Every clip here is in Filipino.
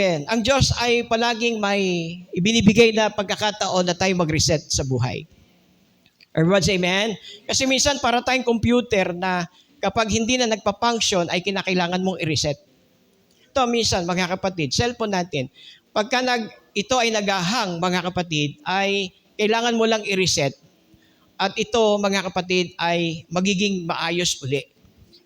Amen. Ang Diyos ay palaging may ibinibigay na pagkakataon na tayo mag-reset sa buhay. Everyone say amen? Kasi minsan para tayong computer na kapag hindi na nagpa-function ay kinakailangan mong i-reset. Ito minsan, mga kapatid, cellphone natin, pagka ito ay nagahang, mga kapatid, ay kailangan mo lang i-reset. At ito, mga kapatid, ay magiging maayos uli.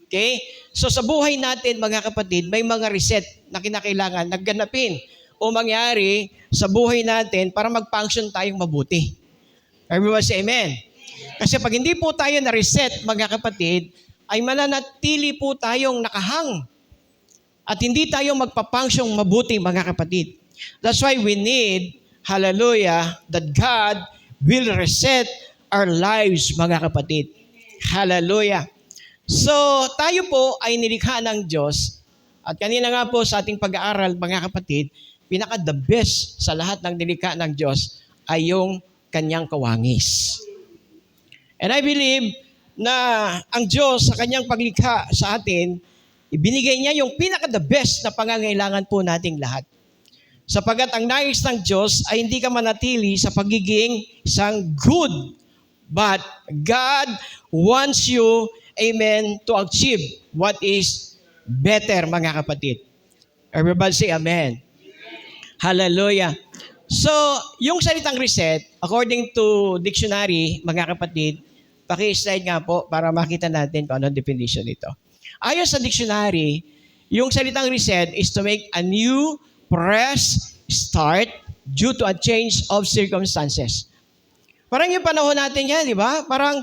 Okay? So sa buhay natin, mga kapatid, may mga reset na kinakailangan nagganapin o mangyari sa buhay natin para mag-function tayong mabuti. Everyone say amen. Kasi pag hindi po tayo na-reset, mga kapatid, ay mananatili po tayong nakahang. At hindi tayo magpa-function mabuti, mga kapatid. That's why we need, hallelujah, that God will reset our lives, mga kapatid. Hallelujah. So, tayo po ay nilikha ng Diyos. At kanina nga po sa ating pag-aaral, mga kapatid, pinaka-the best sa lahat ng nilikha ng Diyos ay yung kanyang kawangis. And I believe na ang Diyos sa kanyang paglikha sa atin, ibinigay niya yung pinaka-the best na pangangailangan po nating lahat. Sapagat ang nais ng Diyos ay hindi ka manatili sa pagiging isang good. But God wants you, amen, to achieve what is better, mga kapatid. Everybody say amen. Hallelujah. So, yung salitang reset, according to dictionary, mga kapatid, paki-slide nga po para makita natin kung anong definition nito. Ayon sa dictionary, yung salitang reset is to make a new, fresh start due to a change of circumstances. Parang yung panahon natin yan, di ba? Parang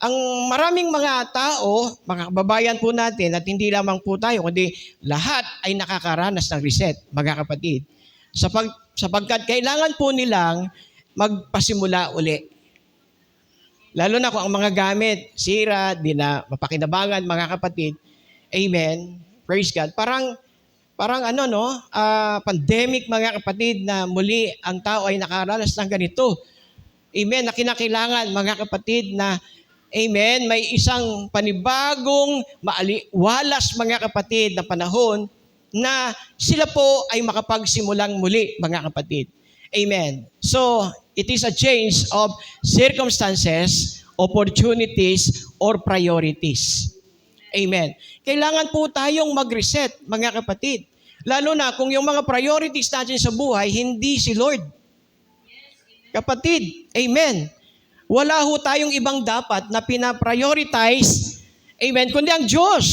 ang maraming mga tao, mga kababayan po natin, at hindi lamang po tayo, kundi lahat ay nakakaranas ng reset, mga kapatid. Sapagkat kailangan po nilang magpasimula uli. Lalo na kung ang mga gamit, sira, di na mapakinabangan, mga kapatid. Amen. Praise God. Parang pandemic, mga kapatid, na muli ang tao ay nakaranas ng ganito. Amen. Na kinakailangan, mga kapatid, na amen, may isang panibagong maaliwalas, mga kapatid, na panahon na sila po ay makapagsimulang muli, mga kapatid. Amen. So, it is a change of circumstances, opportunities, or priorities. Amen. Kailangan po tayong mag-reset, mga kapatid. Lalo na kung yung mga priorities natin sa buhay, hindi si Lord. Kapatid, amen. Wala ho tayong ibang dapat na pina-prioritize, amen, kundi ang Diyos.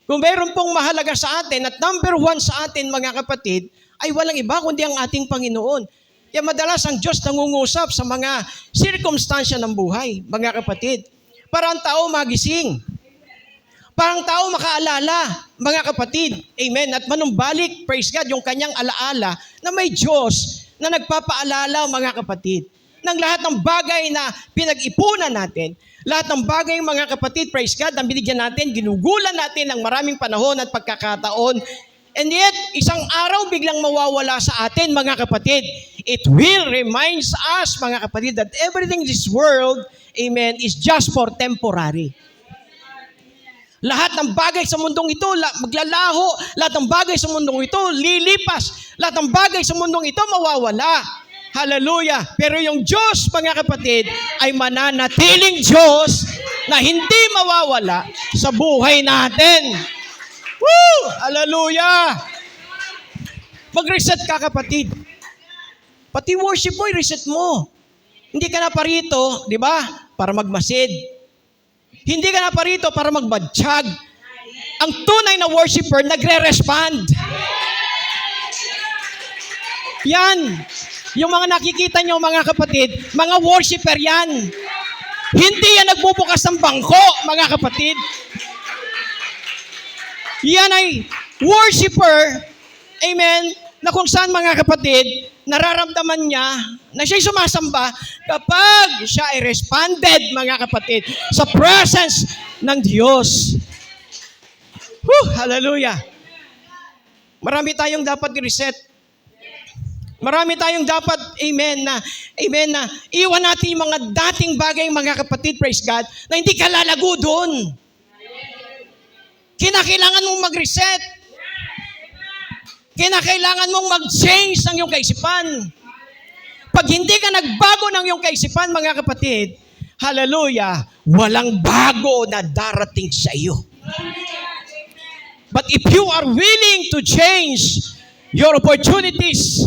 Kung mayroon pong mahalaga sa atin at number one sa atin, mga kapatid, ay walang iba kundi ang ating Panginoon. Kaya madalas ang Diyos nangungusap sa mga sirkumstansya ng buhay, mga kapatid. Para ang tao magising. Para ang tao makaalala, mga kapatid. Amen. At manumbalik, praise God, yung kanyang alaala na may Diyos na nagpapaalala, mga kapatid, ng lahat ng bagay na pinag-ipunan natin, lahat ng bagay, mga kapatid, praise God, na binigyan natin, ginugulan natin ng maraming panahon at pagkakataon. And yet, isang araw biglang mawawala sa atin, mga kapatid. It will remind us, mga kapatid, that everything in this world, amen, is just for temporary. Lahat ng bagay sa mundong ito, maglalaho. Lahat ng bagay sa mundong ito, lilipas. Lahat ng bagay sa mundong ito, mawawala. Hallelujah. Pero yung Diyos, mga kapatid, ay mananatiling Diyos na hindi mawawala sa buhay natin. Woo! Hallelujah! Mag-reset ka, kapatid. Pati worship mo, i-reset mo. Hindi ka na parito, di ba? Para magmasid. Hindi ka na parito para magbadyag. Ang tunay na worshiper, nagre-respond. Yan. Yung mga nakikita nyo, mga kapatid, mga worshiper yan. Hindi yan nagbubukas ng bangko, mga kapatid. Yan ay worshiper, amen, na kung saan, mga kapatid, nararamdaman niya na siya'y sumasamba kapag siya ay responded, mga kapatid, sa presence ng Diyos. Hallelujah. Marami tayong dapat i-reset. Marami tayong dapat, amen, na iwan natin yung mga dating bagay, mga kapatid, praise God, na hindi ka lalago doon. Kinakailangan mong mag-reset. Kinakailangan mong mag-change ng iyong kaisipan. Pag hindi ka nagbago ng iyong kaisipan, mga kapatid, hallelujah, walang bago na darating sa iyo. But if you are willing to change your opportunities,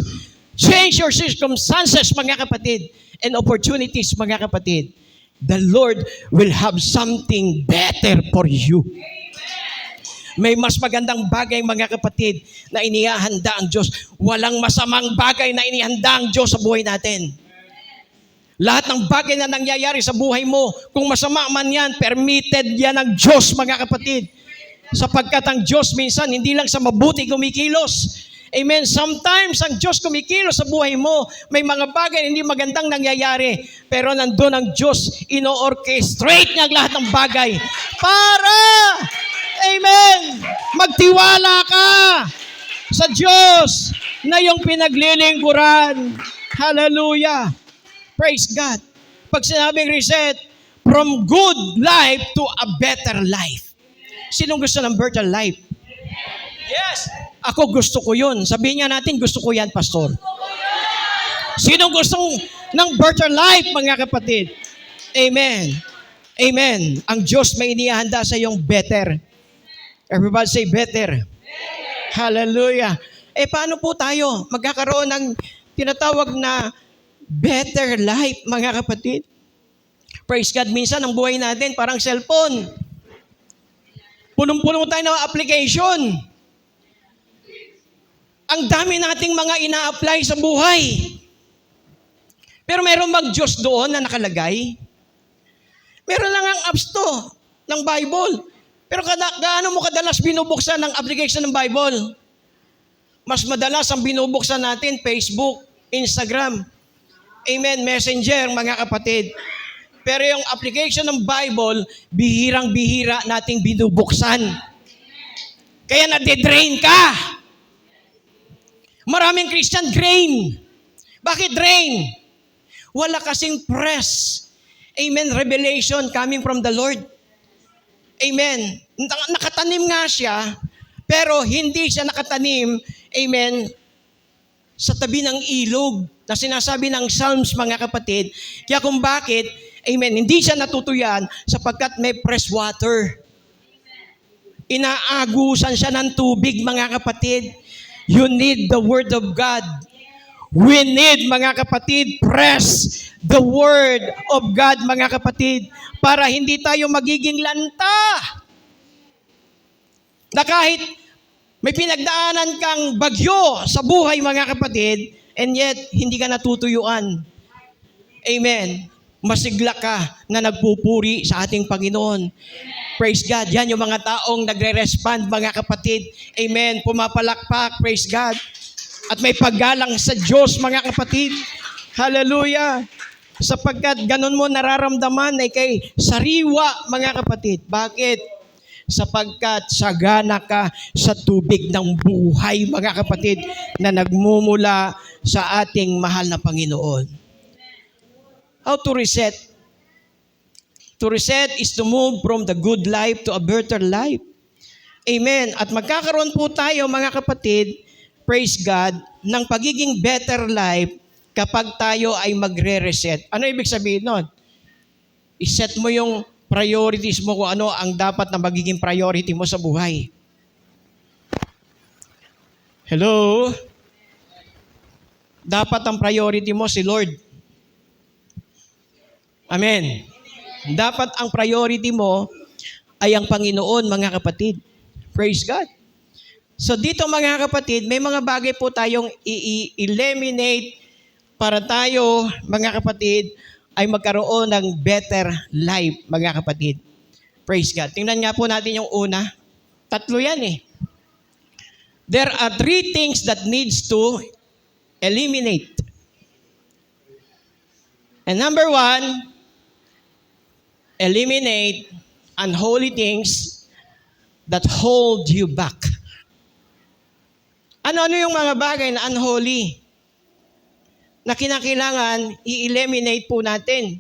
change your circumstances, mga kapatid, and opportunities, mga kapatid, the Lord will have something better for you. May mas magandang bagay, mga kapatid, na inihahanda ang Diyos. Walang masamang bagay na inihanda ang Diyos sa buhay natin. Lahat ng bagay na nangyayari sa buhay mo, kung masama man yan, permitted yan ng Diyos, mga kapatid. Sapagkat ang Diyos minsan, hindi lang sa mabuti kumikilos. Amen. Sometimes, ang Diyos kumikilos sa buhay mo. May mga bagay na hindi magandang nangyayari. Pero nandun ang Diyos, ino-orchestrate niya ang lahat ng bagay. Para, amen, magtiwala ka sa Diyos na yung pinaglilingkuran. Hallelujah. Praise God. Pag sinabing reset, from good life to a better life. Sinong gusto ng better life? Yes. Ako gusto ko yun. Sabihin niya natin, gusto ko yan, Pastor. Sinong gusto ng better life, mga kapatid? Amen. Amen. Ang Diyos may inihanda sa iyong better. Everybody say better. Hallelujah. Paano po tayo magkakaroon ng tinatawag na better life, mga kapatid? Praise God. Minsan ang buhay natin parang cellphone. Punong-puno tayo ng application. Ang dami nating mga ina-apply sa buhay. Pero meron bang Diyos doon na nakalagay? Meron lang ang apps to ng Bible. Pero gaano mo kadalas binubuksan ang application ng Bible? Mas madalas ang binubuksan natin, Facebook, Instagram, amen, Messenger, mga kapatid. Pero yung application ng Bible, bihirang-bihira nating binubuksan. Kaya nade-drain ka. Maraming Christian drain. Bakit drain? Wala kasing press. Amen, revelation coming from the Lord. Amen. Nakatanim nga siya, pero hindi siya nakatanim, amen, sa tabi ng ilog na sinasabi ng Psalms, mga kapatid. Kaya kung bakit, amen, hindi siya natutuyan sapagkat may fresh water. Inaagusan siya ng tubig, mga kapatid. You need the Word of God. We need, mga kapatid, press the Word of God, mga kapatid, para hindi tayo magiging lanta. Na kahit may pinagdaanan kang bagyo sa buhay, mga kapatid, and yet, hindi ka natutuyuan. Amen. Masigla ka na nagpupuri sa ating Panginoon. Praise God. Yan yung mga taong nagre-respond, mga kapatid. Amen. Pumapalakpak. Praise God. At may paggalang sa Diyos, mga kapatid. Hallelujah. Sapagkat ganun mo nararamdaman ay kay sariwa, mga kapatid. Bakit? Sapagkat sagana ka sa tubig ng buhay, mga kapatid, na nagmumula sa ating mahal na Panginoon. How to reset? To reset is to move from the good life to a better life. Amen. At magkakaroon po tayo, mga kapatid, praise God, ng pagiging better life kapag tayo ay magre-reset. Ano ibig sabihin nun? I-set mo yung priorities mo kung ano ang dapat na magiging priority mo sa buhay. Hello? Dapat ang priority mo si Lord. Amen. Dapat ang priority mo ay ang Panginoon, mga kapatid. Praise God. So dito, mga kapatid, may mga bagay po tayong i-eliminate para tayo, mga kapatid, ay magkaroon ng better life, mga kapatid. Praise God. Tingnan nga po natin yung una. Tatlo yan eh. There are 3 things that needs to eliminate. And number 1, eliminate unholy things that hold you back. Ano yung mga bagay na unholy na kinakailangan i-eliminate po natin?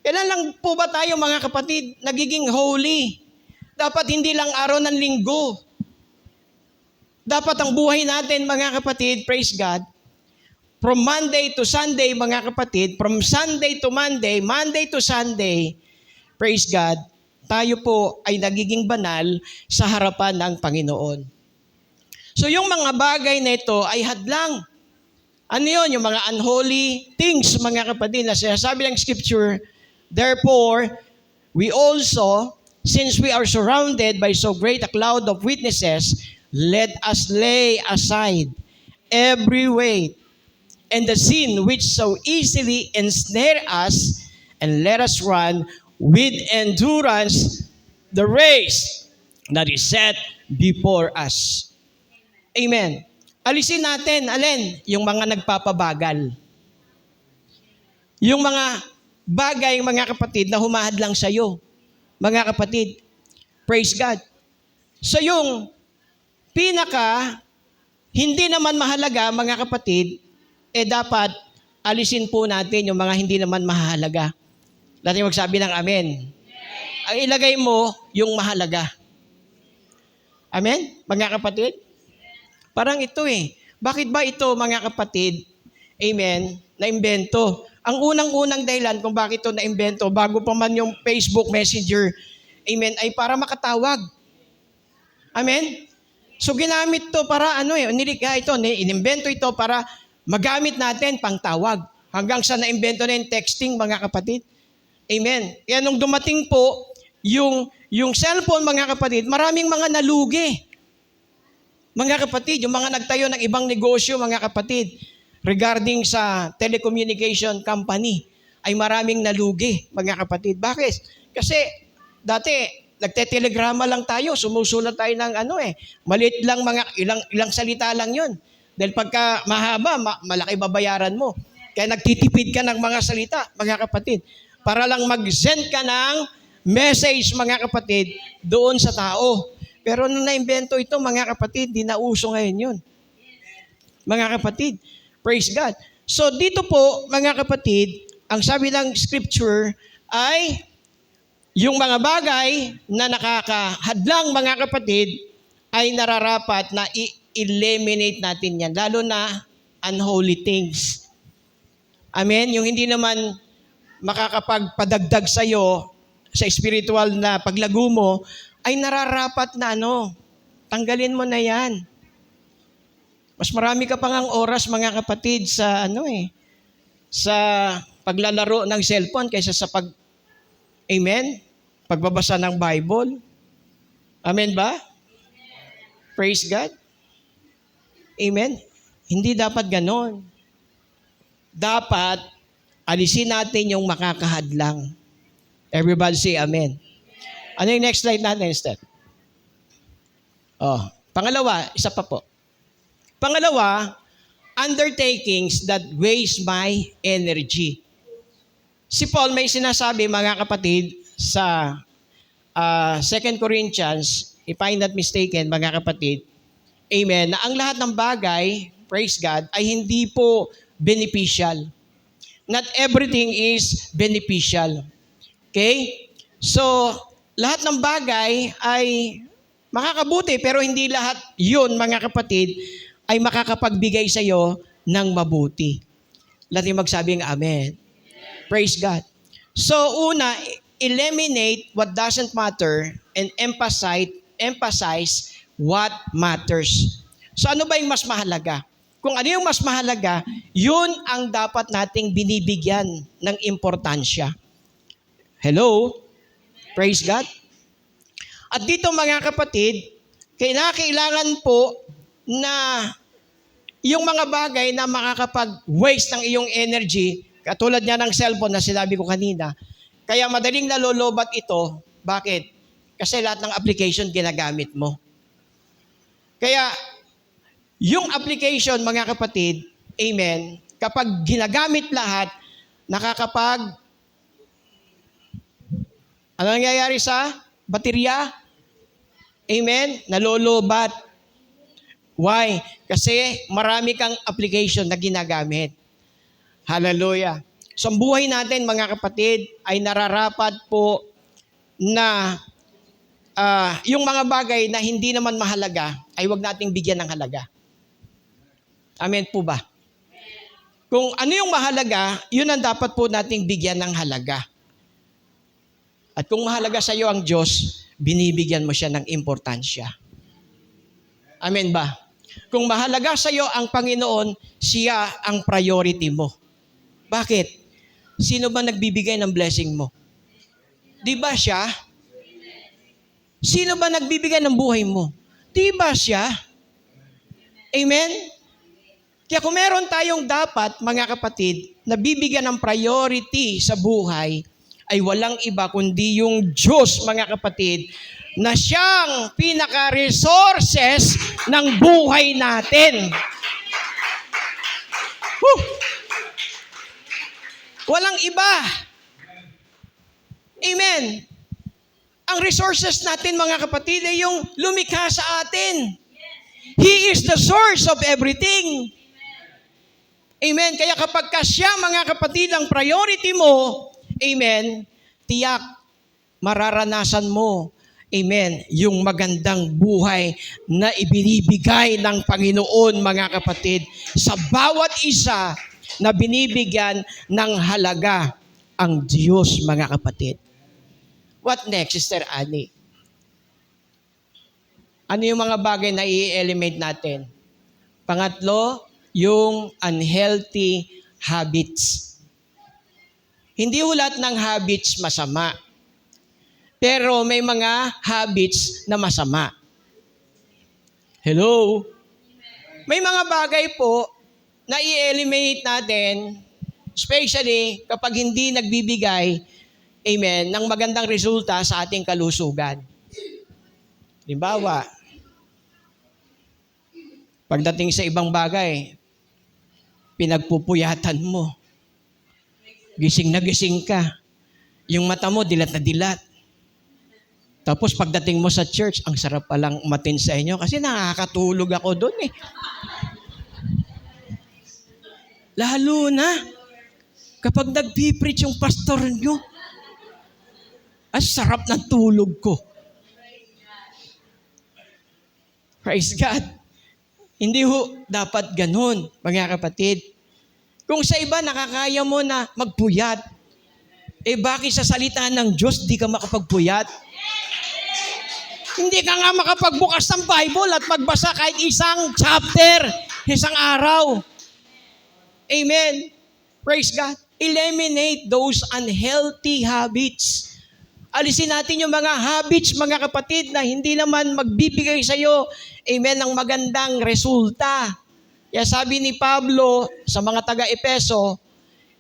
Kailan lang po ba tayo, mga kapatid, nagiging holy? Dapat hindi lang araw ng linggo. Dapat ang buhay natin, mga kapatid, praise God, from Monday to Sunday, mga kapatid, from Sunday to Monday, Monday to Sunday, praise God, tayo po ay nagiging banal sa harapan ng Panginoon. So yung mga bagay na ito ay hadlang. Ano yun? Yung mga unholy things, mga kapatid, na sinasabi ng Scripture, therefore, we also, since we are surrounded by so great a cloud of witnesses, let us lay aside every weight and the sin which so easily ensnare us, and let us run with endurance the race that is set before us. Amen. Alisin natin, alin? Yung mga nagpapabagal. Yung mga bagay, mga kapatid, na humahadlang sa'yo. Mga kapatid, praise God. So yung hindi naman mahalaga, mga kapatid, dapat alisin po natin yung mga hindi naman mahalaga. Natin magsabi ng amen. Ang ilagay mo, yung mahalaga. Amen? Mga kapatid? Parang ito Bakit ba ito, mga kapatid, amen, na-imbento? Ang unang-unang dahilan kung bakit ito na-imbento, bago pa man yung Facebook Messenger, amen, ay para makatawag. Amen? So ginamit to para nilikha ito, inimbento ito para magamit natin pang tawag. Hanggang sa na-imbento na yung texting, mga kapatid. Amen. Kaya nung dumating po, yung cellphone, mga kapatid, maraming mga nalugi. Mga kapatid, yung mga nagtayo ng ibang negosyo, mga kapatid, regarding sa telecommunication company, ay maraming nalugi, mga kapatid. Bakit? Kasi dati, nagte-telegrama lang tayo, sumusulat tayo ng maliit lang, mga ilang salita lang yun. Dahil pagka mahaba, malaki babayaran mo. Kaya nagtitipid ka ng mga salita, mga kapatid, para lang mag-send ka ng message, mga kapatid, doon sa tao. Pero nung na-imbento ito, mga kapatid, di na uso ngayon yun. Mga kapatid, praise God. So dito po, mga kapatid, ang sabi ng Scripture ay yung mga bagay na nakakahadlang, mga kapatid, ay nararapat na i-eliminate natin yan. Lalo na unholy things. Amen? Yung hindi naman makakapagpadagdag sa'yo sa spiritual na paglago mo, ay nararapat na tanggalin mo na yan. Mas marami ka pang oras, mga kapatid, sa sa paglalaro ng cellphone kaysa sa pagbabasa ng Bible. Amen ba? Praise God. Amen. Hindi dapat ganon. Dapat alisin natin yung makakahadlang. Everybody say amen. Ano yung next slide natin instead? Pangalawa, isa pa po. Pangalawa, undertakings that waste my energy. Si Paul may sinasabi, mga kapatid, sa 2 Corinthians, if I'm not mistaken, mga kapatid, amen, na ang lahat ng bagay, praise God, ay hindi po beneficial. Not everything is beneficial. Okay? So, lahat ng bagay ay makakabuti, pero hindi lahat yun, mga kapatid, ay makakapagbigay sa iyo ng mabuti. Lahat magsabing amen. Praise God. So, una, eliminate what doesn't matter and emphasize what matters. So, ano ba yung mas mahalaga? Kung ano yung mas mahalaga, yun ang dapat nating binibigyan ng importansya. Hello? Praise God. At dito, mga kapatid, kailangan po na yung mga bagay na makakapag-waste ng iyong energy, katulad niya ng cellphone na sinabi ko kanina, kaya madaling nalolobat ito. Bakit? Kasi lahat ng application ginagamit mo. Kaya, yung application, mga kapatid, amen, kapag ginagamit lahat, ano nangyayari sa baterya? Amen? Nalolobat. Why? Kasi marami kang application na ginagamit. Hallelujah. So, ang buhay natin, mga kapatid, ay nararapat po na yung mga bagay na hindi naman mahalaga ay huwag nating bigyan ng halaga. Amen po ba? Kung ano yung mahalaga, yun ang dapat po nating bigyan ng halaga. At kung mahalaga sa iyo ang Diyos, binibigyan mo siya ng importansya. Amen ba? Kung mahalaga sa iyo ang Panginoon, siya ang priority mo. Bakit? Sino ba nagbibigay ng blessing mo? Di ba siya? Sino ba nagbibigay ng buhay mo? Di ba siya? Amen? Kaya kung meron tayong dapat, mga kapatid, na bibigyan ng priority sa buhay, ay walang iba kundi yung Diyos, mga kapatid, na siyang pinaka-resources ng buhay natin. Whew! Walang iba. Amen. Ang resources natin, mga kapatid, ay yung lumikha sa atin. He is the source of everything. Amen. Kaya kapag siya, mga kapatid, ang priority mo, amen, tiyak, mararanasan mo, amen, yung magandang buhay na ibinibigay ng Panginoon, mga kapatid, sa bawat isa na binibigyan ng halaga ang Diyos, mga kapatid. What next, Sister Annie? Ano yung mga bagay na i-eliminate natin? Pangatlo, yung unhealthy habits. Hindi lahat ng habits masama. Pero may mga habits na masama. Hello? May mga bagay po na i-eliminate natin, especially kapag hindi nagbibigay, amen, ng magandang resulta sa ating kalusugan. Halimbawa, pagdating sa ibang bagay, pinagpupuyatan mo. Gising na gising ka. Yung mata mo, dilat na dilat. Tapos pagdating mo sa church, ang sarap palang umatin sa inyo kasi nakakatulog ako doon eh. Lalo na, kapag nagpipreach yung pastor nyo, ang sarap ng tulog ko. Praise God. Hindi ho dapat ganun, mga kapatid. Kung sa iba, nakakaya mo na magpuyat, bakit sa salita ng Diyos di ka makapagpuyat? Hindi ka nga makapagbukas ng Bible at magbasa kahit isang chapter, isang araw. Amen. Praise God. Eliminate those unhealthy habits. Alisin natin yung mga habits, mga kapatid, na hindi naman magbibigay sa iyo, amen, ng magandang resulta. Kaya sabi ni Pablo sa mga taga-Epeso,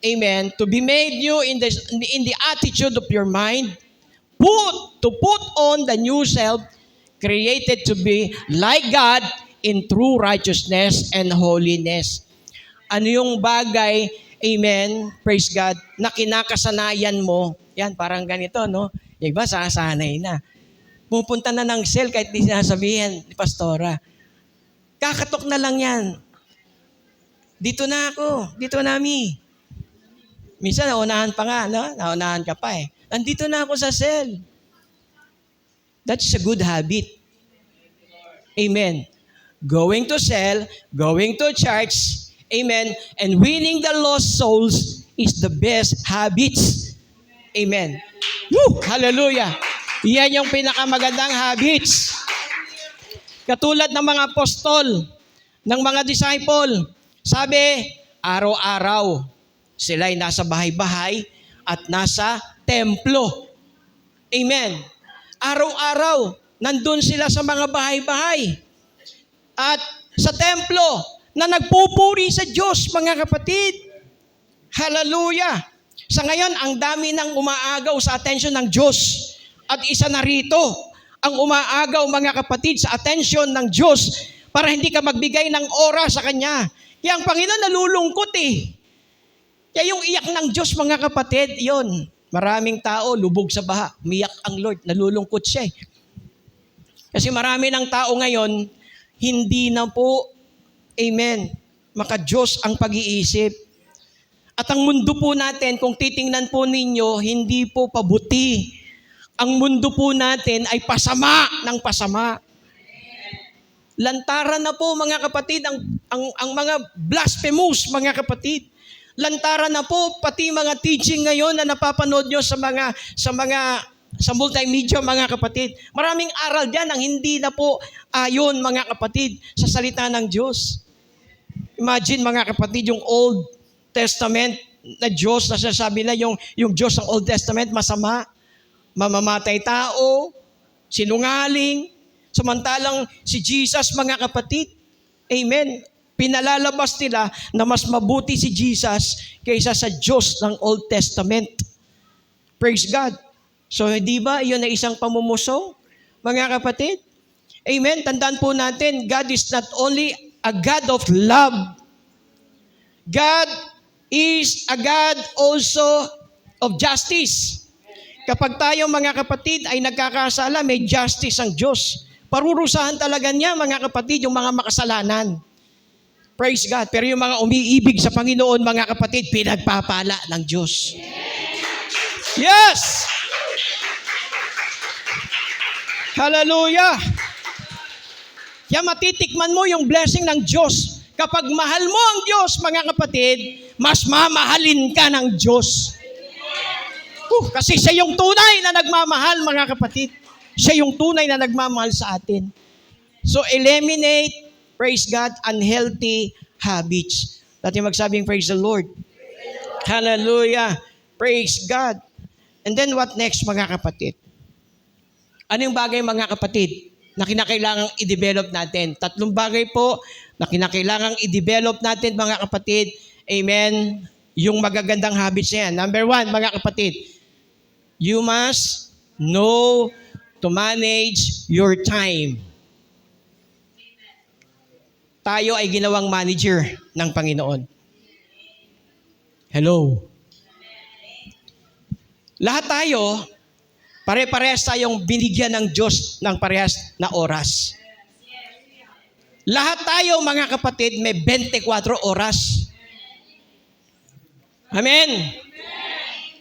amen, to be made new in the attitude of your mind, to put on the new self, created to be like God in true righteousness and holiness. Ano yung bagay, amen, praise God, na kinakasanayan mo? Yan, parang ganito, no? Yung iba, sasanay na. Pupunta na ng cell kahit di sinasabihin ni Pastora. Kakatok na lang yan. Dito na ako. Dito na, Mi. Minsan, naunahan pa nga, no? Naunahan ka pa eh. Nandito na ako sa cell. That's a good habit. Amen. Going to cell, going to church, amen, and winning the lost souls is the best habits. Amen. Woo! Hallelujah. Yan yung pinakamagandang habits. Katulad ng mga apostol, ng mga disciple, sabi, araw-araw, sila'y nasa bahay-bahay at nasa templo. Amen. Araw-araw, nandun sila sa mga bahay-bahay. At sa templo, na nagpupuri sa Diyos, mga kapatid. Hallelujah. Sa ngayon, ang dami nang umaagaw sa atensyon ng Diyos. At isa na rito, ang umaagaw, mga kapatid, sa atensyon ng Diyos para hindi ka magbigay ng oras sa Kanya. Kaya ang Panginoon nalulungkot eh. Kaya yung iyak ng Diyos, mga kapatid, yon. Maraming tao, lubog sa baha. Umiyak ang Lord, nalulungkot siya eh. Kasi marami ng tao ngayon, hindi na po, amen, maka-Diyos ang pag-iisip. At ang mundo po natin, kung titingnan po ninyo, hindi po pabuti. Ang mundo po natin ay pasama ng pasama. Lantaran na po mga kapatid ang mga blasphemous mga kapatid. Lantaran na po pati mga teaching ngayon na napapanood nyo sa multimedia mga kapatid. Maraming aral diyan ang hindi na po ayon mga kapatid sa salita ng Diyos. Imagine mga kapatid yung Old Testament na Diyos na sinasabi na yung Diyos ng Old Testament masama, mamamatay tao, sinungaling. Samantalang si Jesus mga kapatid, amen, pinalalabas nila na mas mabuti si Jesus kaysa sa Diyos ng Old Testament. Praise God. So di ba yun ay isang pamumuso mga kapatid? Amen. Tandaan po natin, God is not only a God of love. God is a God also of justice. Kapag tayo mga kapatid ay nagkakasala, may justice ang Diyos. Parurusahan talaga niya mga kapatid yung mga makasalanan. Praise God. Pero yung mga umiibig sa Panginoon mga kapatid, pinagpapala ng Diyos. Yes! Hallelujah! Kaya matitikman mo yung blessing ng Diyos. Kapag mahal mo ang Diyos mga kapatid, mas mamahalin ka ng Diyos. Kasi siya yung tunay na nagmamahal mga kapatid. Siya yung tunay na nagmamahal sa atin. So eliminate, praise God, unhealthy habits. Dati magsabing praise the Lord. Hallelujah. Praise God. And then what next mga kapatid? Ano yung bagay mga kapatid na kinakailangang i-develop natin? 3 bagay po na kinakailangang i-develop natin mga kapatid. Amen. Yung magagandang habits na yan. Number 1 mga kapatid, you must know to manage your time. Tayo ay ginawang manager ng Panginoon. Hello. Lahat tayo, pare-parehas tayong binigyan ng Diyos ng parehas na oras. Lahat tayo mga kapatid may 24 oras. Amen.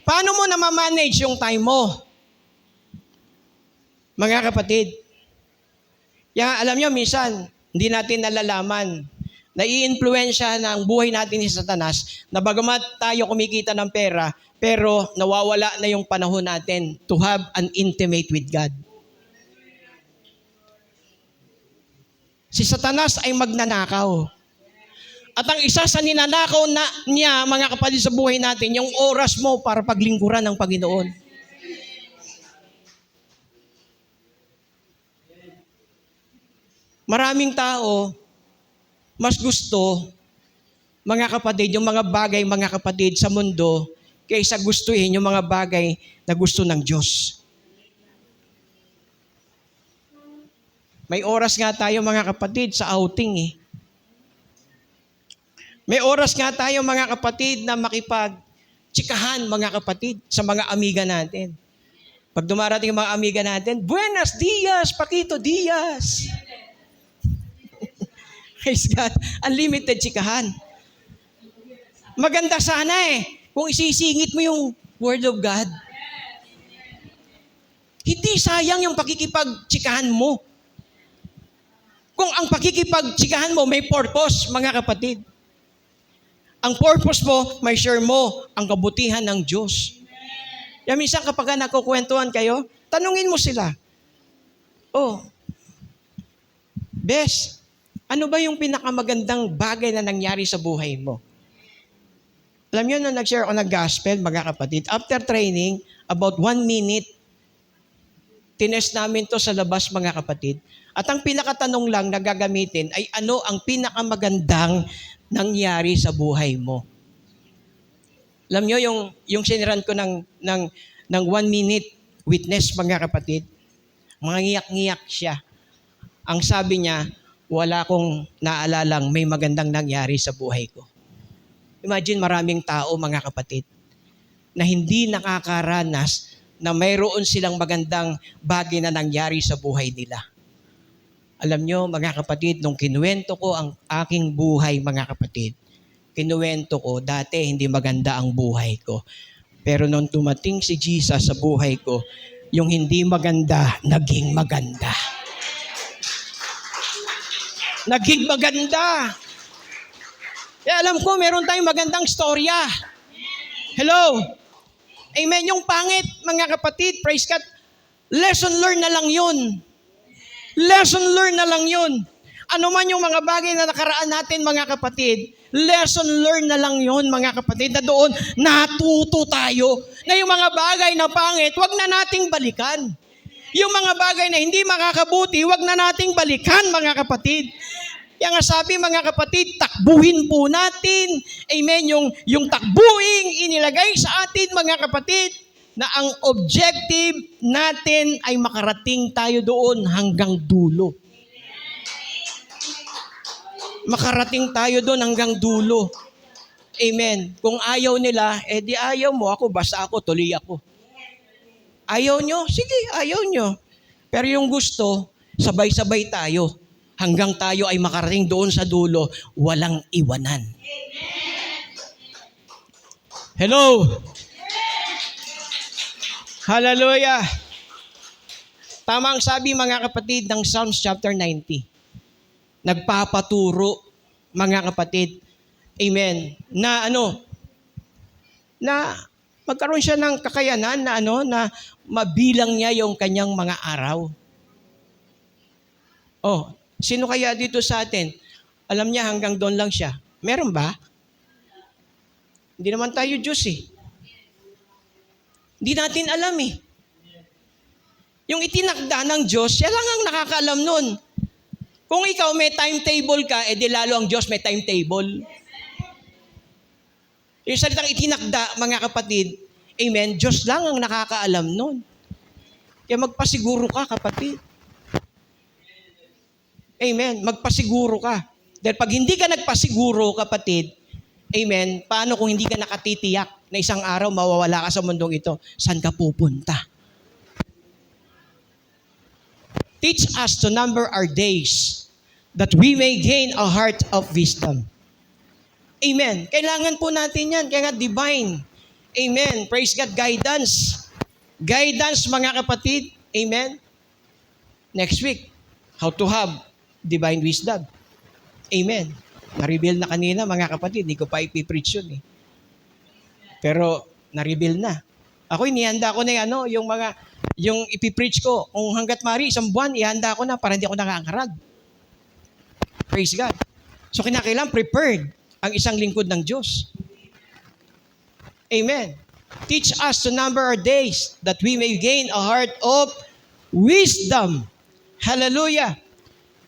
Paano mo na ma-manage yung time mo? Mga kapatid, kaya alam nyo, minsan, hindi natin nalalaman, nai-influensya ng buhay natin si Satanas, na bagamat tayo kumikita ng pera, pero nawawala na yung panahon natin to have an intimate with God. Si Satanas ay magnanakaw. At ang isa sa ninanakaw niya, mga kapatid, sa buhay natin, yung oras mo para paglingkuran ng Panginoon. Maraming tao, mas gusto, mga kapatid, yung mga bagay, mga kapatid, sa mundo, kaysa gustuhin yung mga bagay na gusto ng Diyos. May oras nga tayo, mga kapatid, sa outing eh. May oras nga tayo, mga kapatid, na makipag-tsikahan, mga kapatid, sa mga amiga natin. Pag dumarating yung mga amiga natin, Buenos Dias, Paquito Diaz. Praise God. Unlimited tsikahan. Maganda sana eh, kung isisingit mo yung Word of God. Hindi sayang yung pakikipagtsikahan mo. Kung ang pakikipagtsikahan mo may purpose, mga kapatid. Ang purpose mo, may share mo ang kabutihan ng Diyos. Kaya minsan kapag nakukwentuhan kayo, tanungin mo sila. Oh, Bes, ano ba yung pinakamagandang bagay na nangyari sa buhay mo? Alam niyo, nung nag-share ako ng gospel, mga kapatid, after training, about 1 minute, tinest namin to sa labas, mga kapatid. At ang pinakatanong lang na gagamitin ay ano ang pinakamagandang nangyari sa buhay mo? Alam niyo, yung siniran ko ng 1 minute witness, mga kapatid, mga ngiyak-ngiyak siya. Ang sabi niya, wala akong naalalang may magandang nangyari sa buhay ko. Imagine maraming tao, mga kapatid, na hindi nakakaranas na mayroon silang magandang bagay na nangyari sa buhay nila. Alam nyo, mga kapatid, nung kinuwento ko ang aking buhay, mga kapatid, kinuwento ko, dati hindi maganda ang buhay ko. Pero nung tumating si Jesus sa buhay ko, yung hindi maganda, naging maganda. Naging maganda. Kaya alam ko, meron tayong magandang storya. Hello? Amen. Yung pangit, mga kapatid, praise God, lesson learned na lang yun. Lesson learned na lang yun. Ano man yung mga bagay na nakaraan natin, mga kapatid, lesson learned na lang yun, mga kapatid, na doon natuto tayo na yung mga bagay na pangit, wag na nating balikan. Yung mga bagay na hindi makakabuti, wag na nating balikan, mga kapatid. Kaya nga sabi, mga kapatid, takbuhin po natin, amen, yung takbuing inilagay sa atin, mga kapatid, na ang objective natin ay makarating tayo doon hanggang dulo. Makarating tayo doon hanggang dulo. Amen. Kung ayaw nila, di ayaw mo, ako, basta ako, tuloy ako. Ayaw nyo? Sige, ayaw nyo. Pero yung gusto, sabay-sabay tayo. Hanggang tayo ay makarating doon sa dulo, walang iwanan. Hello? Hallelujah! Tama ang sabi, mga kapatid, ng Psalms chapter 90. Nagpapaturo, mga kapatid, amen, na magkaroon siya ng kakayanan na mabilang niya yung kanyang mga araw. Oh, sino kaya dito sa atin? Alam niya hanggang doon lang siya. Meron ba? Hindi naman tayo Diyos eh. Hindi natin alam eh. Yung itinakda ng Diyos, siya lang ang nakakaalam nun. Kung ikaw may timetable ka, di lalo ang Diyos may timetable. Yung salitang itinakda, mga kapatid, amen, Diyos lang ang nakakaalam nun. Kaya magpasiguro ka, kapatid. Amen. Magpasiguro ka. Dahil pag hindi ka nagpasiguro, kapatid, amen, paano kung hindi ka nakatitiyak na isang araw mawawala ka sa mundong ito? Saan ka pupunta? Teach us to number our days that we may gain a heart of wisdom. Amen. Kailangan po natin yan. Kaya nga divine. Amen. Praise God. Guidance. Guidance, mga kapatid. Amen. Next week, how to have divine wisdom. Amen. Na-reveal na kanina, mga kapatid. Hindi ko pa ipipreach yun eh. Pero, na-reveal na. Ako, inihanda ko na yung ipipreach ko. Kung hanggat mari, isang buwan, ihanda ko na para hindi ako nakakarag. Praise God. So, kinakailangan prepared ang isang lingkod ng Diyos. Amen. Teach us to number our days that we may gain a heart of wisdom. Hallelujah.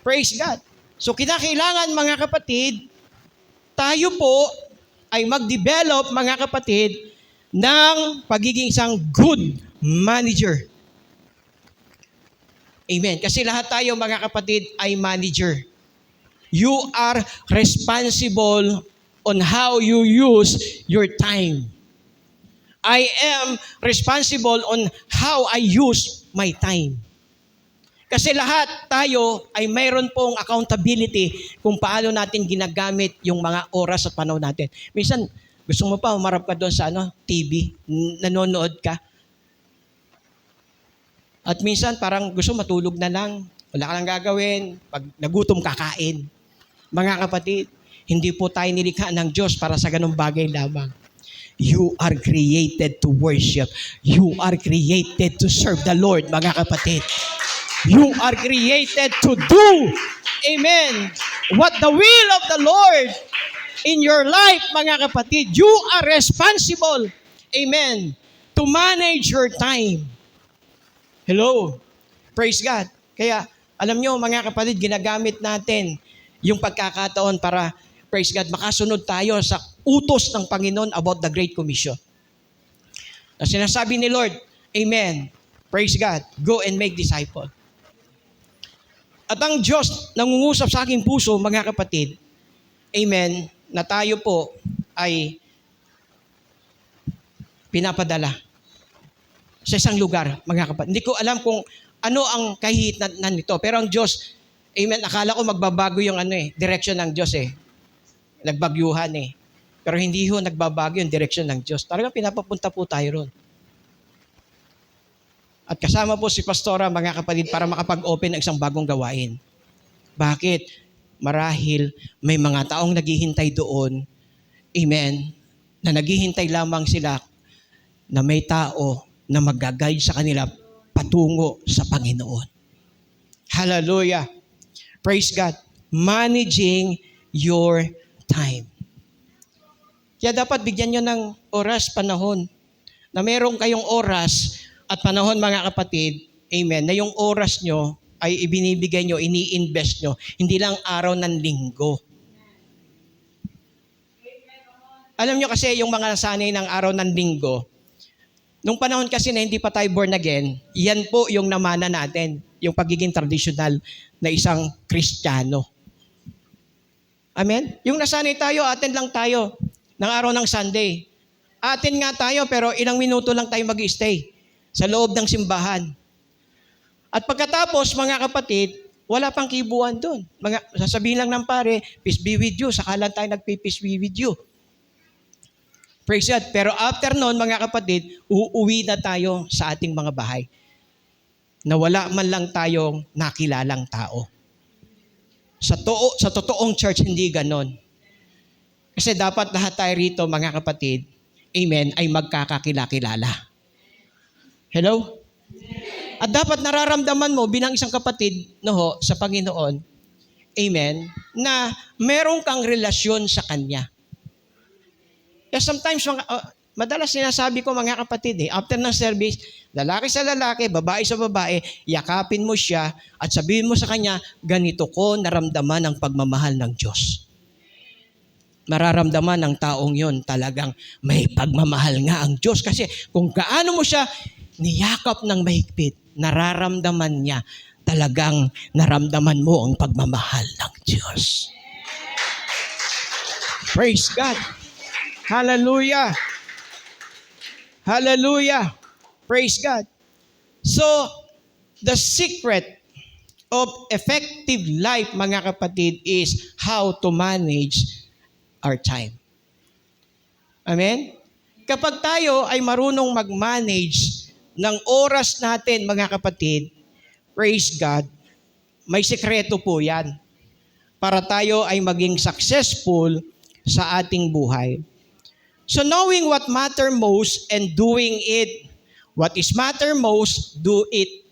Praise God. So, kinakailangan, mga kapatid, tayo po ay mag-develop, mga kapatid, ng pagiging isang good manager. Amen. Kasi lahat tayo, mga kapatid, ay manager. You are responsible on how you use your time. I am responsible on how I use my time. Kasi lahat tayo ay mayroon pong accountability kung paano natin ginagamit yung mga oras at panahon natin. Minsan, gusto mo pa, umarap ka doon sa TV, nanonood ka. At minsan, parang gusto matulog na lang. Wala ka lang gagawin. Pag nagutom, kakain. Mga kapatid, hindi po tayo nilikha ng Diyos para sa ganung bagay lamang. You are created to worship. You are created to serve the Lord, mga kapatid. You are created to do, amen, what the will of the Lord in your life, mga kapatid. You are responsible, amen, to manage your time. Hello? Praise God. Kaya, alam nyo, mga kapatid, ginagamit natin yung pagkakataon para, praise God, makasunod tayo sa utos ng Panginoon about the Great Commission. Na sinasabi ni Lord, amen, praise God, go and make disciples. At ang Diyos nangungusap sa aking puso, mga kapatid, amen, na tayo po ay pinapadala sa isang lugar, mga kapatid. Hindi ko alam kung ano ang kahihitan nito, pero ang Diyos, amen, akala ko magbabago yung direction ng Diyos eh. Nagbagyuhan eh. Pero hindi ho nagbabago yung direction ng Diyos. Talagang pinapapunta po tayo ron. At kasama po si Pastora, mga kapatid, para makapag-open ng isang bagong gawain. Bakit? marahil may mga taong naghihintay doon, amen, na naghihintay lamang sila na may tao na mag-guide sa kanila patungo sa Panginoon. Hallelujah. Praise God. Managing your time. Kaya dapat bigyan nyo ng oras, panahon, na meron kayong oras at panahon, mga kapatid, amen, na yung oras nyo ay ibinibigay nyo, ini-invest nyo, hindi lang araw ng linggo. Alam nyo kasi yung mga nasanay ng araw ng linggo, nung panahon kasi na hindi pa tayo born again, yan po yung namana natin, yung pagiging tradisyonal na isang Kristiyano. Amen? Yung nasanay tayo, attend lang tayo ng araw ng Sunday. Attend nga tayo pero ilang minuto lang tayo mag-stay sa loob ng simbahan. At pagkatapos, mga kapatid, wala pang kibuan doon. Sasabihin lang ng pare, peace be with you, saka lang tayo nagpe-peace be with you. Praise God. Pero after noon, mga kapatid, uuwi na tayo sa ating mga bahay. Na wala man lang tayong nakilalang tao. Sa totoong church, hindi ganon. Kasi dapat lahat tayo rito, mga kapatid, amen, ay magkakakilala. Hello? At dapat nararamdaman mo bilang isang kapatid sa Panginoon, amen, na meron kang relasyon sa Kanya. Kaya sometimes, madalas sinasabi ko, mga kapatid, after ng service, lalaki sa lalaki, babae sa babae, yakapin mo siya at sabihin mo sa kanya, ganito ko naramdaman ang pagmamahal ng Diyos. Mararamdaman ng taong yon talagang may pagmamahal nga ang Diyos. Kasi kung gaano mo siya niyakap ng mahigpit, nararamdaman niya, talagang naramdaman mo ang pagmamahal ng Diyos. Praise God. Hallelujah. Hallelujah. Praise God. So, the secret of effective life, mga kapatid, is how to manage our time. Amen? Kapag tayo ay marunong mag-manage ng oras natin, mga kapatid, praise God, may sekreto po yan para tayo ay maging successful sa ating buhay. So knowing what matter most and doing it, what is matter most, do it.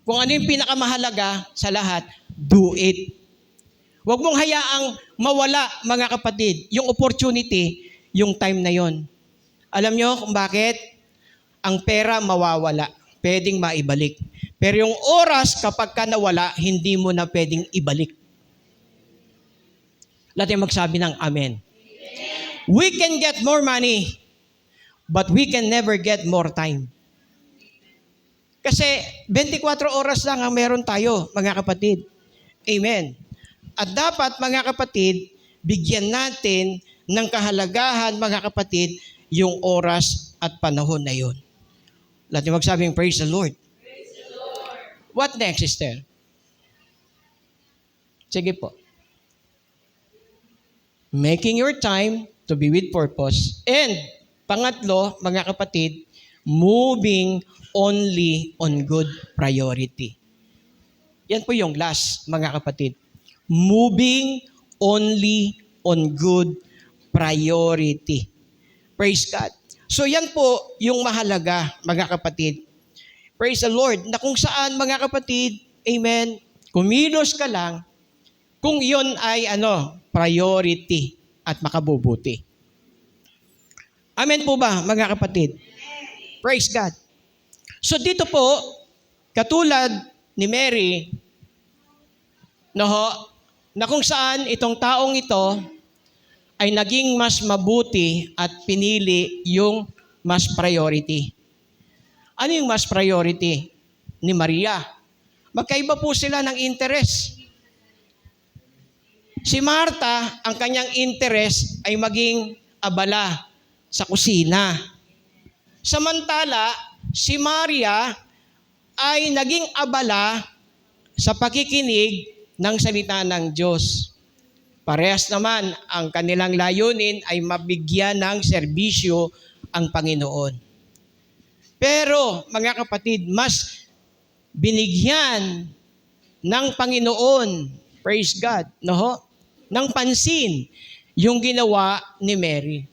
Kung ano yung pinakamahalaga sa lahat, do it. Huwag mong hayaang mawala, mga kapatid, yung opportunity, yung time na yon. Alam nyo kung bakit? Ang pera mawawala, pwedeng maibalik. Pero yung oras kapag ka nawala, hindi mo na pwedeng ibalik. Lahat magsabi ng amen. We can get more money, but we can never get more time. Kasi 24 oras lang ang meron tayo, mga kapatid. Amen. At dapat, mga kapatid, bigyan natin ng kahalagahan, mga kapatid, yung oras at panahon na yun. Lahat magsabing, praise the Lord. Praise the Lord. What next, sister? Sige po. Making your time to be with purpose. And pangatlo, mga kapatid, moving only on good priority. Yan po yung last, mga kapatid. Moving only on good priority. Praise God. So yan po yung mahalaga, mga kapatid. Praise the Lord. Na kung saan, mga kapatid, amen, kumilos ka lang kung yun ay priority at makabubuti. Amen po ba, mga kapatid? Praise God. So dito po, katulad ni Mary, na kung saan itong taong ito ay naging mas mabuti at pinili yung mas priority. Ano yung mas priority ni Maria? Magkaiba po sila ng interest. Si Marta, ang kanyang interest ay maging abala sa kusina. Samantala, si Maria ay naging abala sa pakikinig ng salita ng Diyos. Parehas naman, ang kanilang layunin ay mabigyan ng serbisyo ang Panginoon. Pero, mga kapatid, mas binigyan ng Panginoon, Praise God. No? Nang pansin yung ginawa ni Mary.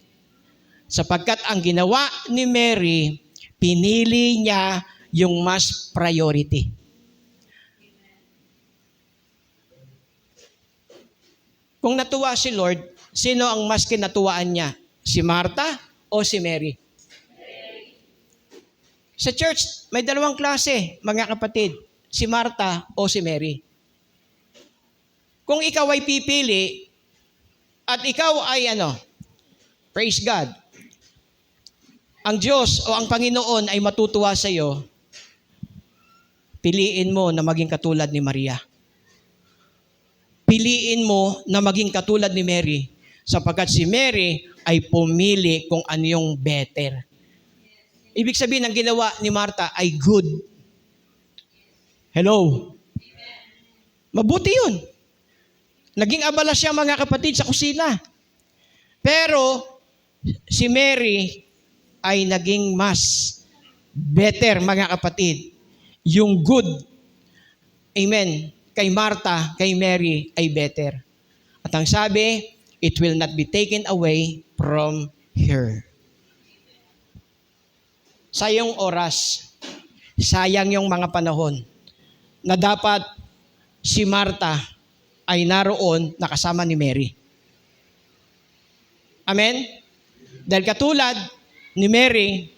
Sapagkat ang ginawa ni Mary, pinili niya yung mas priority. Kung natuwa si Lord, sino ang mas kinatuwaan niya? Si Martha o si Mary? Sa church, may dalawang klase, mga kapatid. Si Martha o si Mary. Kung ikaw ay pipili, at ikaw ay praise God, ang Diyos o ang Panginoon ay matutuwa sa iyo, piliin mo na maging katulad ni Maria. Piliin mo na maging katulad ni Mary, sapagkat si Mary ay pumili kung ano yung better. Ibig sabihin, ang ginawa ni Martha ay good. Hello? Mabuti yun. Naging abala siya, mga kapatid, sa kusina. Pero si Mary ay naging mas better, mga kapatid. Yung good, amen, kay Martha, kay Mary ay better. At ang sabi, it will not be taken away from her. Sayang oras, sayang yung mga panahon na dapat si Martha ay naroon nakasama ni Mary. Amen? Dahil katulad ni Mary,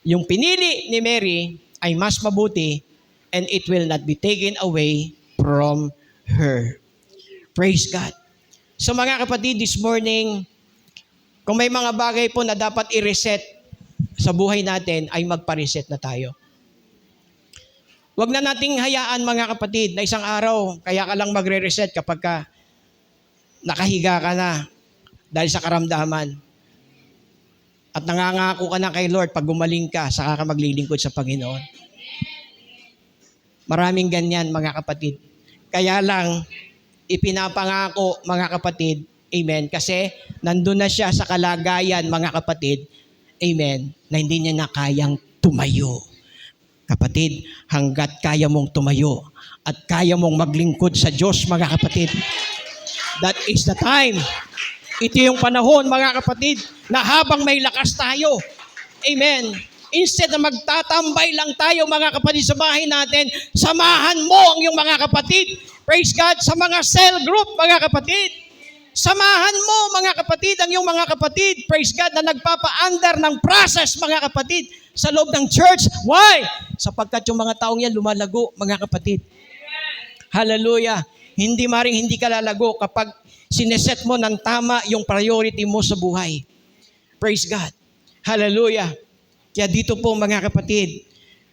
yung pinili ni Mary ay mas mabuti and it will not be taken away from her. Praise God. So mga kapatid, this morning, kung may mga bagay po na dapat i-reset sa buhay natin, ay magpa-reset na tayo. Huwag na nating hayaan, mga kapatid, na isang araw, kaya ka lang magre-reset kapag ka nakahiga ka na dahil sa karamdaman. At nangangako ka na kay Lord, pag gumaling ka, saka ka maglilingkod sa Panginoon. Maraming ganyan, mga kapatid. Kaya lang, ipinapangako, mga kapatid, amen, kasi nandun na siya sa kalagayan, mga kapatid, amen, na hindi niya na kayang tumayo. Kapatid, hanggat kaya mong tumayo at kaya mong maglingkod sa Diyos, mga kapatid, that is the time. Ito yung panahon, mga kapatid, na habang may lakas tayo, amen, instead na magtatambay lang tayo, mga kapatid, sa bahay natin, samahan mo ang iyong mga kapatid, praise God, sa mga cell group, mga kapatid. Samahan mo, mga kapatid, ang iyong mga kapatid, praise God, na nagpapa-under ng process, mga kapatid, sa loob ng church. Why? Sapagkat yung mga taong yan lumalago, mga kapatid. Hallelujah. Hindi ka lalago kapag sineset mo ng tama yung priority mo sa buhay. Praise God. Hallelujah. Kaya dito po, mga kapatid,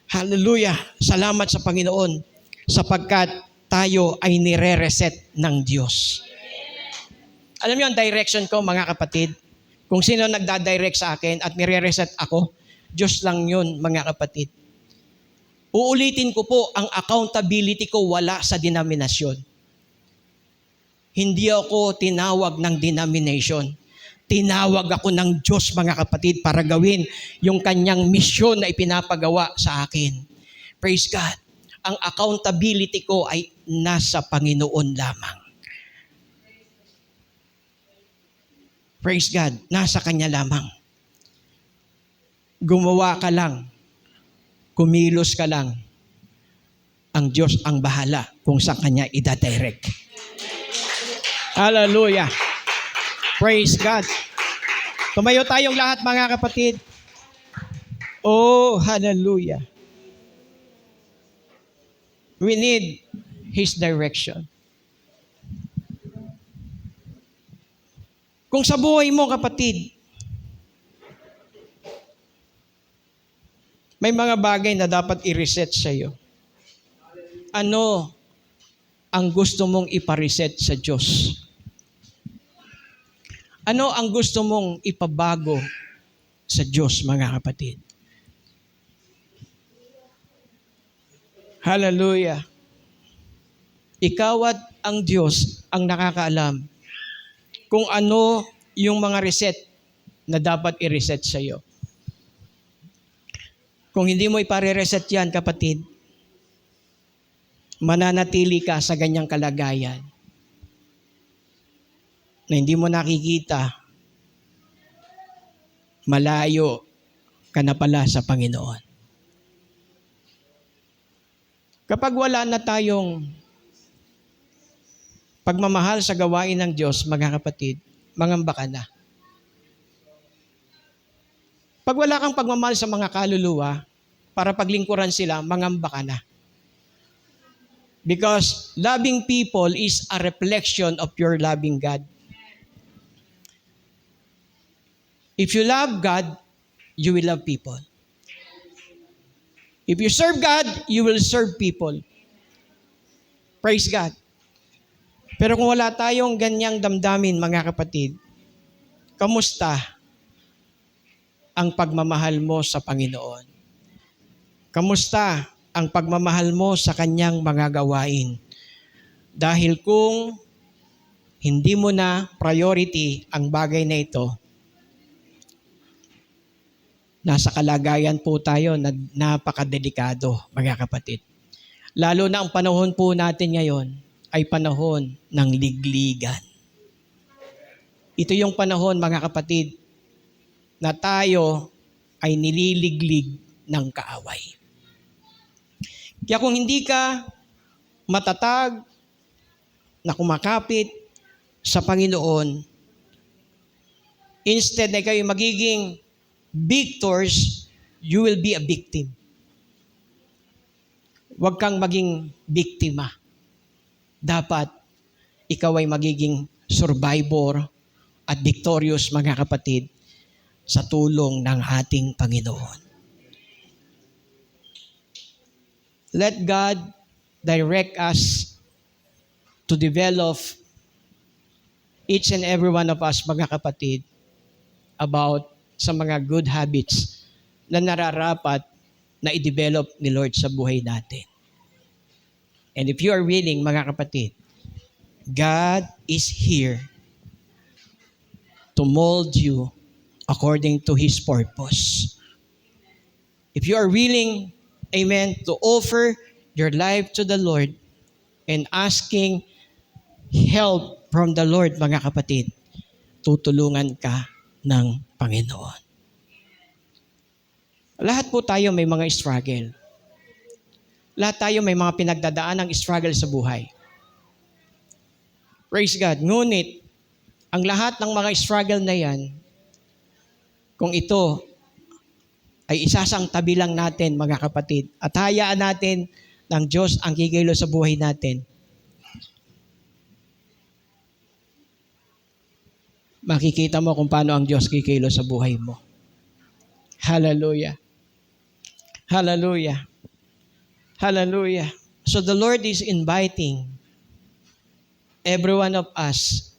hallelujah, salamat sa Panginoon sapagkat tayo ay nire-reset ng Diyos. Alam niyo ang direction ko, mga kapatid? Kung sino nagda-direct sa akin at nire-reset ako, Diyos lang yun, mga kapatid. Uulitin ko po, ang accountability ko wala sa denominasyon. Hindi ako tinawag ng denomination. Tinawag ako ng Diyos, mga kapatid, para gawin yung kanyang misyon na ipinapagawa sa akin. Praise God. Ang accountability ko ay nasa Panginoon lamang. Praise God. Nasa Kanya lamang. Gumawa ka lang. Kumilos ka lang. Ang Diyos ang bahala kung saan Kanya ida-direct. Hallelujah. Praise God. Tumayo tayong lahat, mga kapatid. Oh, hallelujah. We need His direction. Kung sa buhay mo, kapatid, may mga bagay na dapat i-reset sa iyo. Ano ang gusto mong ipa-reset sa Diyos? Ano ang gusto mong ipabago sa Diyos, mga kapatid? Hallelujah. Ikaw at ang Diyos ang nakakaalam kung ano yung mga reset na dapat i-reset sa iyo. Kung hindi mo ipare-reset yan, kapatid, mananatili ka sa ganyang kalagayan. na hindi mo nakikita, malayo ka na pala sa Panginoon. Kapag wala na tayong pagmamahal sa gawain ng Diyos, mga kapatid, mangamba ka na. Pag wala kang pagmamahal sa mga kaluluwa, para paglingkuran sila, mangamba ka na. Because loving people is a reflection of your loving God. If you love God, you will love people. If you serve God, you will serve people. Praise God. Pero kung wala tayong ganyang damdamin, mga kapatid, kamusta ang pagmamahal mo sa Panginoon? Kamusta ang pagmamahal mo sa kanyang mga gawain? Dahil kung hindi mo na priority ang bagay na ito, nasa kalagayan po tayo na napakadelikado, mga kapatid. Lalo na ang panahon po natin ngayon ay panahon ng ligligan. Ito yung panahon, mga kapatid, na tayo ay nililiglig ng kaaway. Kaya kung hindi ka matatag na kumakapit sa Panginoon, instead na kayo magiging victors, you will be a victim. Huwag kang maging biktima. Dapat ikaw ay magiging survivor at victorious, mga kapatid, sa tulong ng ating Panginoon. Let God direct us to develop each and every one of us, mga kapatid, about sa mga good habits na nararapat na i-develop ni Lord sa buhay natin. And if you are willing, mga kapatid, God is here to mold you according to His purpose. If you are willing, amen, to offer your life to the Lord and asking help from the Lord, mga kapatid, tutulungan ka ng Panginoon. Lahat po tayo may mga struggle. Lahat tayo may mga pinagdadaan ng struggle sa buhay. Praise God. Ngunit, ang lahat ng mga struggle na yan, kung ito ay isasang tabi lang natin, mga kapatid, at hayaan natin ng Diyos ang kikilo sa buhay natin, makikita mo kung paano ang Diyos kikilo sa buhay mo. Hallelujah. Hallelujah. Hallelujah. So the Lord is inviting every one of us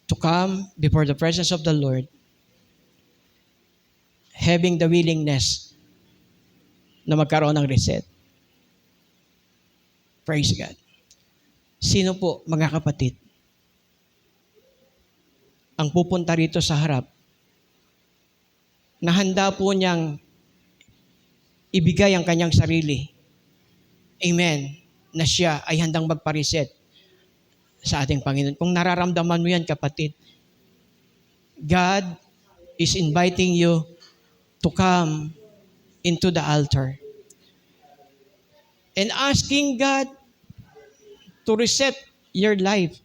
to come before the presence of the Lord, having the willingness na magkaroon ng reset. Praise God. Sino po, mga kapatid, ang pupunta rito sa harap na handa po niyang ibigay ang kanyang sarili? Amen. Na siya ay handang magpa-reset sa ating Panginoon. Kung nararamdaman mo yan, kapatid, God is inviting you to come into the altar and asking God to reset your life.